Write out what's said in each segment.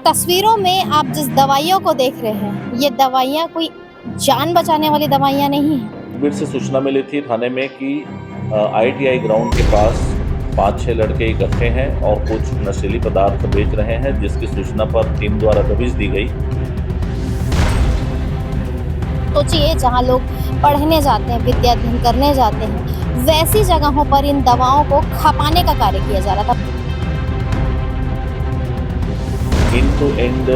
तस्वीरों में आप जिस दवाइयों को देख रहे हैं, ये दवाइयाँ कोई जान बचाने वाली दवाइयाँ नहीं हैं। मुखबिर से सूचना मिली थी थाने में कि आईटीआई ग्राउंड के पास 5-6 लड़के इकट्ठे हैं और कुछ नशीली पदार्थ बेच रहे हैं, जिसकी सूचना पर टीम द्वारा दबिश दी गई। सोचिए जहाँ लोग पढ़ने जाते हैं, विद्या अध्ययन करने जाते हैं, वैसी जगहों पर इन दवाओं को खपाने का कार्य किया जा रहा था। एंड टू एंड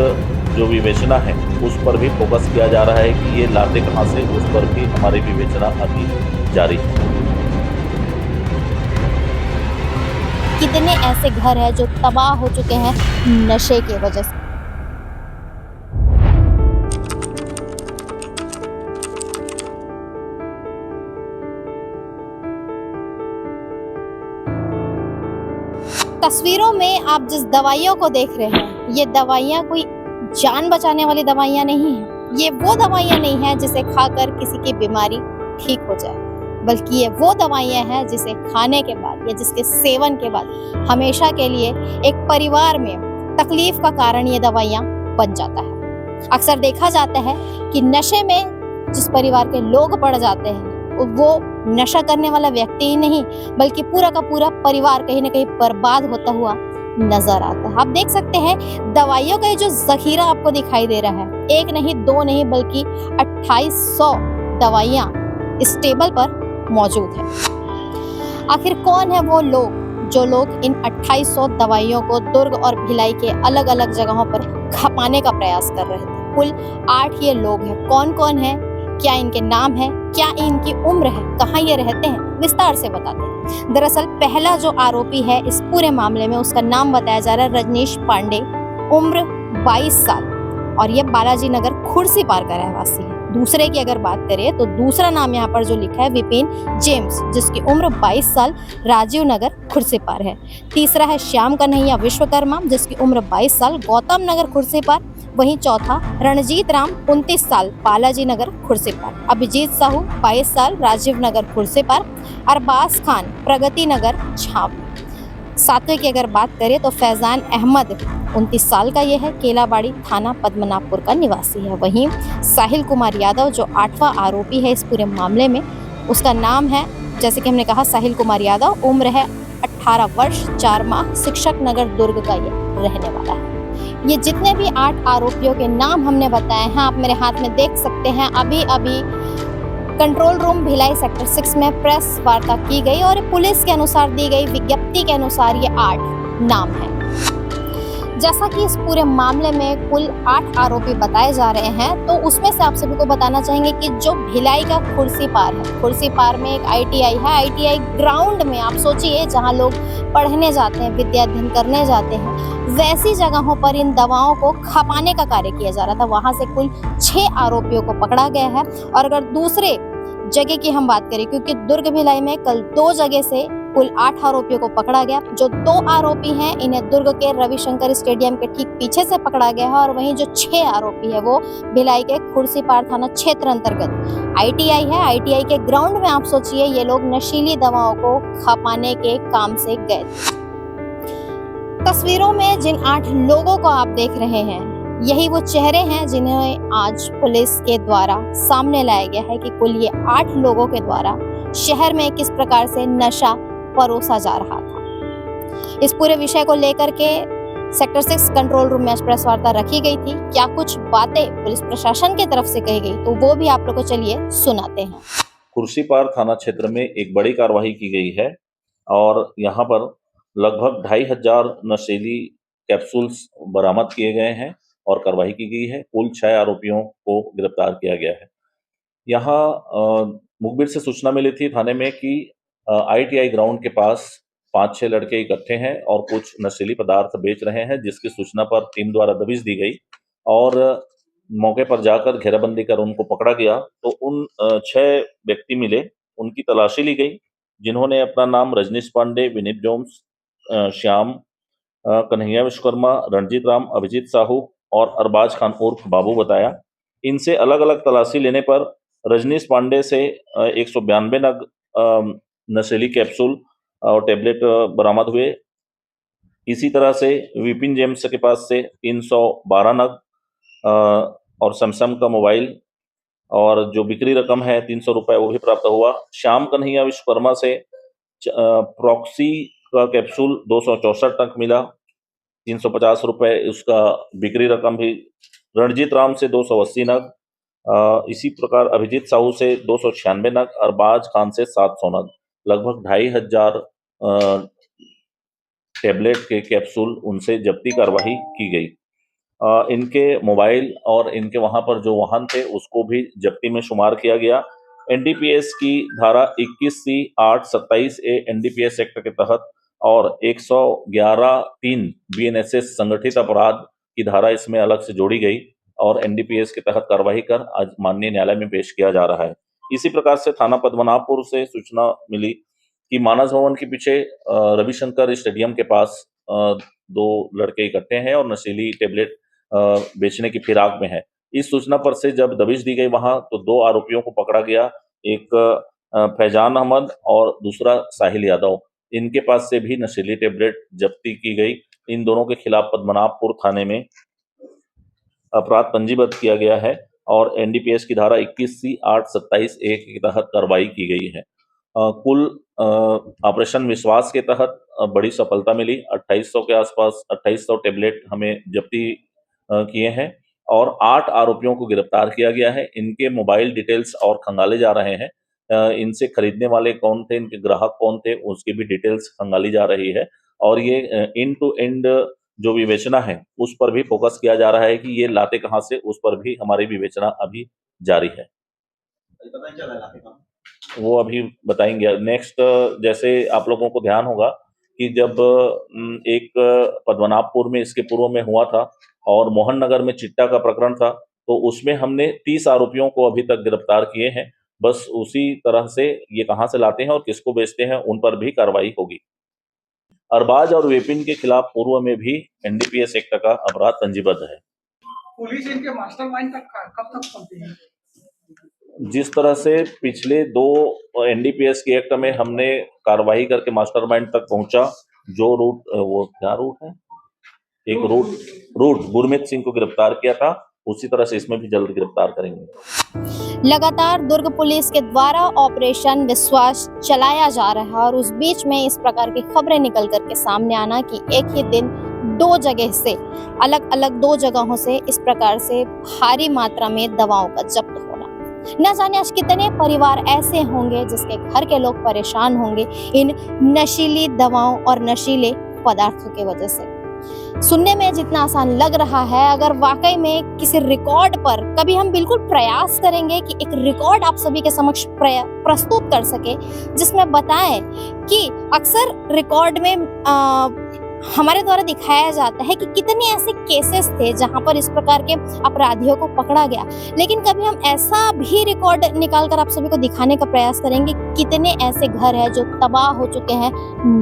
जो विवेचना है उस पर भी फोकस किया जा रहा है कि ये लाते कहाँ से, उस पर भी हमारी विवेचना अभी जारी है। कितने ऐसे घर हैं जो तबाह हो चुके हैं नशे की वजह से। तस्वीरों में आप जिस दवाइयों को देख रहे हैं, ये दवाइयाँ कोई जान बचाने वाली दवाइयाँ नहीं हैं। ये वो दवाइयाँ नहीं हैं जिसे खाकर किसी की बीमारी ठीक हो जाए, बल्कि ये वो दवाइयाँ हैं जिसे खाने के बाद या जिसके सेवन के बाद हमेशा के लिए एक परिवार में तकलीफ का कारण ये दवाइयाँ बन जाता है। अक्सर देखा जाता है कि नशे में जिस परिवार के लोग पड़ जाते हैं, वो नशा करने वाला व्यक्ति ही नहीं बल्कि पूरा का पूरा परिवार कहीं ना कहीं बर्बाद होता हुआ नजर आता है। आप देख सकते हैं दवाइयों का ये जो जखीरा आपको दिखाई दे रहा है, एक नहीं दो नहीं बल्कि 2800 दवाइयां इस टेबल पर मौजूद है। आखिर कौन है वो लोग जो लोग इन 2800 दवाइयों को दुर्ग और भिलाई के अलग अलग जगहों पर खपाने का प्रयास कर रहे थे? कुल 8 ये लोग हैं। कौन कौन है, क्या इनके नाम है, क्या इनकी उम्र है, कहाँ ये रहते हैं, विस्तार से बताते हैं। दरअसल पहला जो आरोपी है इस पूरे मामले में, उसका नाम बताया जा रहा है रजनीश पांडे, उम्र 22 साल और ये बालाजी नगर खुर्सीपार का रहवासी है। दूसरे की अगर बात करें तो दूसरा नाम यहाँ पर जो लिखा है विपिन जेम्स, जिसकी उम्र 22 साल, राजीव नगर खुर्सीपार है। तीसरा है श्याम कन्हैया विश्वकर्मा, जिसकी उम्र 22 साल, गौतम नगर खुर्सीपार। वहीं चौथा रणजीत राम 29 साल, बालाजी नगर खुर्सीपार। अभिजीत साहू 22 साल, राजीव नगर खुर्सीपार। अरबाज खान प्रगति नगर छावनी। सातवें की अगर बात करें तो फैजान अहमद 29 साल का ये है, केलाबाड़ी थाना पद्मनाभपुर का निवासी है। वहीं साहिल कुमार यादव जो 8वां आरोपी है इस पूरे मामले में, उसका नाम है, जैसे कि हमने कहा, साहिल कुमार यादव, उम्र है 18 वर्ष 4 माह, शिक्षक नगर दुर्ग का ये रहने वाला है। ये जितने भी 8 आरोपियों के नाम हमने बताए हैं, आप मेरे हाथ में देख सकते हैं। अभी अभी कंट्रोल रूम भिलाई सेक्टर 6 में प्रेस वार्ता की गई और पुलिस के अनुसार दी गई विज्ञप्ति के अनुसार ये 8 नाम हैं। जैसा कि इस पूरे मामले में कुल 8 आरोपी बताए जा रहे हैं, तो उसमें से आप सभी को बताना चाहेंगे कि जो भिलाई का खुर्सीपार है, खुर्सीपार में एक आईटीआई है। आईटीआई ग्राउंड में आप सोचिए जहां लोग पढ़ने जाते हैं, विद्या अध्ययन करने जाते हैं, वैसी जगहों पर इन दवाओं को खपाने का कार्य किया जा रहा था। वहां से कुल 6 आरोपियों को पकड़ा गया है। और अगर दूसरे जगह की हम बात करें, क्योंकि दुर्ग भिलाई में कल 2 जगह से कुल 8 आरोपियों को पकड़ा गया। जो 2 आरोपी हैं इन्हें दुर्ग के रविशंकर स्टेडियम के ठीक पीछे से पकड़ा गया है और वहीं जो 6 आरोपी है वो भिलाई के खुर्सीपार थाना क्षेत्र अंतर्गत आईटीआई है। आईटीआई के ग्राउंड में आप सोचिए ये लोग नशीली दवाओं को खपाने के काम से गए। तस्वीरों में जिन 8 लोगों को आप देख रहे हैं, यही वो चेहरे हैं जिन्हें आज पुलिस के द्वारा सामने लाया गया है कि कुल ये 8 लोगों के द्वारा शहर में किस प्रकार से नशा परोसा जा रहा था। इस पूरे विषय को लेकर के सेक्टर 6 कंट्रोल रूम में प्रेस वार्ता रखी गई थी। क्या कुछ बातें पुलिस प्रशासन की तरफ से कही गई, तो वो भी आप लोग को चलिए सुनाते हैं। खुर्सीपार थाना क्षेत्र में एक बड़ी कार्रवाई की गई है और यहाँ पर लगभग 2500 नशीली कैप्सूल्स बरामद किए गए हैं और कार्रवाई की गई है। कुल 6 आरोपियों को गिरफ्तार किया गया है। यहाँ मुखबिर से सूचना मिली थी थाने में कि आईटीआई ग्राउंड के पास 5-6 लड़के इकट्ठे हैं और कुछ नशीली पदार्थ बेच रहे हैं, जिसकी सूचना पर टीम द्वारा दबिश दी गई और मौके पर जाकर घेराबंदी कर उनको पकड़ा गया। तो उन 6 व्यक्ति मिले, उनकी तलाशी ली गई, जिन्होंने अपना नाम रजनीश पांडे, विनीत जोम्स, श्याम कन्हैया विश्वकर्मा, रणजीत राम, अभिजीत साहू और अरबाज खान उर्फ बाबू बताया। इनसे अलग अलग तलाशी लेने पर रजनीश पांडे से 192 नग नशीली कैप्सूल और टेबलेट बरामद हुए। इसी तरह से विपिन जेम्स के पास से 312 नग और सैमसंग का मोबाइल और जो बिक्री रकम है 300 रुपए वो भी प्राप्त हुआ। श्याम कन्हैया विश्वकर्मा से प्रॉक्सी का कैप्सूल 264 तक मिला, 350 रुपए उसका बिक्री रकम भी। रणजीत राम से 280 नग, इसी प्रकार अभिजीत साहू से 296 नग, अरबाज खान से 700 नग, लगभग 2500 टेबलेट के कैप्सूल उनसे जब्ती कार्रवाई की गई। इनके मोबाइल और इनके वहां पर जो वाहन थे उसको भी जब्ती में शुमार किया गया। एनडीपीएस की धारा 21C 827A एनडीपीएस एक्ट के तहत और 111(3) बीएनएसएस संगठित अपराध की धारा इसमें अलग से जोड़ी गई और एनडीपीएस के तहत कार्रवाई कर आज माननीय न्यायालय में पेश किया जा रहा है। इसी प्रकार से थाना पद्मनाभपुर से सूचना मिली कि मानस भवन के पीछे रविशंकर स्टेडियम के पास 2 लड़के इकट्ठे हैं और नशीली टेबलेट बेचने की फिराक में है। इस सूचना पर से जब दबिश दी गई वहां तो 2 आरोपियों को पकड़ा गया, एक फैजान अहमद और दूसरा साहिल यादव। इनके पास से भी नशीली टेबलेट जब्ती की गई। इन दोनों के खिलाफ पद्मनाभपुर थाने में अपराध पंजीबद्ध किया गया है और एनडीपीएस की धारा 21C 827A के तहत कार्रवाई की गई है। कुल ऑपरेशन विश्वास के तहत बड़ी सफलता मिली। 2800 के आसपास 2800 टेबलेट हमें जब्ती किए हैं और 8 आरोपियों को गिरफ्तार किया गया है। इनके मोबाइल डिटेल्स और खंगाले जा रहे हैं। इनसे खरीदने वाले कौन थे, इनके ग्राहक कौन थे, उसकी भी डिटेल्स खंगाली जा रही है और ये एंड टू एंड जो विवेचना है उस पर भी फोकस किया जा रहा है कि ये लाते कहाँ से, उस पर भी हमारी विवेचना अभी जारी है। वो अभी बताएंगे। नेक्स्ट, जैसे आप लोगों को ध्यान होगा कि जब एक पद्मनाभपुर में इसके पूर्व में हुआ था और मोहन नगर में चिट्टा का प्रकरण था तो उसमें हमने 30 आरोपियों को अभी तक गिरफ्तार किए हैं। बस उसी तरह से ये कहाँ से लाते हैं और किसको बेचते हैं उन पर भी कार्रवाई होगी। अरबाज और विपिन के खिलाफ पूर्व में भी एनडीपीएस एक्ट का अपराध पंजीबद्ध है। पुलिस इनके मास्टरमाइंड तक कब तक पहुंची है? जिस तरह से पिछले 2 एनडीपीएस के एक्ट में हमने कार्रवाई करके मास्टरमाइंड तक पहुंचा, जो रूट, वो क्या रूट है, एक रूट गुरमीत सिंह को गिरफ्तार किया था, उसी तरह से इसमें भी जल्द गिरफ्तार करेंगे। लगातार दुर्ग पुलिस के द्वारा ऑपरेशन विश्वास चलाया जा रहा है और उस बीच में इस प्रकार की खबरें निकल करके सामने आना कि एक ही दिन 2 जगह से अलग अलग 2 जगहों से इस प्रकार से भारी मात्रा में दवाओं का जब्त होना, न जाने आज कितने परिवार ऐसे होंगे जिसके घर के लोग परेशान होंगे इन नशीली दवाओं और नशीले पदार्थों की वजह से। सुनने में जितना आसान लग रहा है, अगर वाकई में किसी रिकॉर्ड पर कभी हम बिल्कुल प्रयास करेंगे कि एक रिकॉर्ड आप सभी के समक्ष प्रस्तुत कर सके जिसमें बताएं कि अक्सर रिकॉर्ड में हमारे द्वारा दिखाया जाता है कि कितने ऐसे केसेस थे जहां पर इस प्रकार के अपराधियों को पकड़ा गया, लेकिन कभी हम ऐसा भी रिकॉर्ड निकाल कर आप सभी को दिखाने का प्रयास करेंगे कितने ऐसे घर हैं जो तबाह हो चुके हैं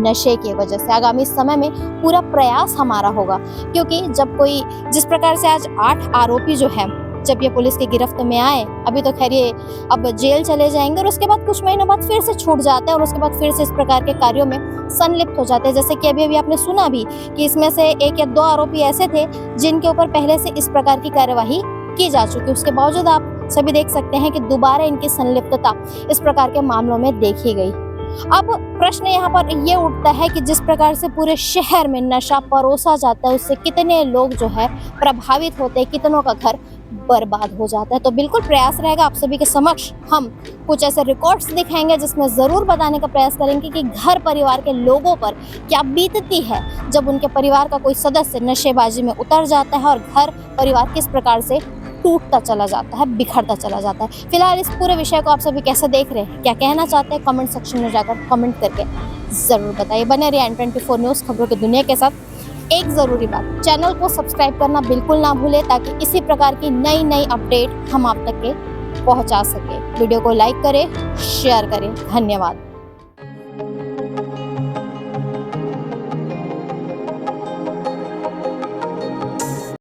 नशे की वजह से। आगामी समय में पूरा प्रयास हमारा होगा, क्योंकि जब कोई जिस प्रकार से आज 8 आरोपी जो है जब ये पुलिस की गिरफ्त में आए, अभी तो खैर ये अब जेल चले जाएंगे और उसके बाद कुछ महीनों बाद फिर से छूट जाते हैं और उसके बाद फिर से इस प्रकार के कार्यों में संलिप्त हो जाते हैं। जैसे कि अभी आपने सुना भी कि इसमें से 1 या 2 आरोपी ऐसे थे जिनके ऊपर पहले से इस प्रकार की कार्यवाही की जा चुकी। उसके बावजूद आप सभी देख सकते हैं कि दोबारा इनकी संलिप्तता इस प्रकार के मामलों में देखी गई। अब प्रश्न यहाँ पर ये उठता है कि जिस प्रकार से पूरे शहर में नशा परोसा जाता है उससे कितने लोग जो है प्रभावित होते हैं, कितनों का घर बर्बाद हो जाता है। तो बिल्कुल प्रयास रहेगा आप सभी के समक्ष हम कुछ ऐसे रिकॉर्ड्स दिखाएंगे जिसमें ज़रूर बताने का प्रयास करेंगे कि घर परिवार के लोगों पर क्या बीतती है जब उनके परिवार का कोई सदस्य नशेबाजी में उतर जाता है और घर परिवार किस प्रकार से टूटता चला जाता है, बिखरता चला जाता है। फिलहाल इस पूरे विषय को आप सभी कैसे देख रहे हैं, क्या कहना चाहते हैं, कमेंट सेक्शन में जाकर कमेंट करके ज़रूर बताइए। बने रहिए N24 न्यूज़ खबरों की दुनिया के साथ। एक ज़रूरी बात, चैनल को सब्सक्राइब करना बिल्कुल ना भूलें ताकि इसी प्रकार की नई अपडेट हम आप तक के पहुंचा सके। वीडियो को लाइक करें, शेयर करें। धन्यवाद।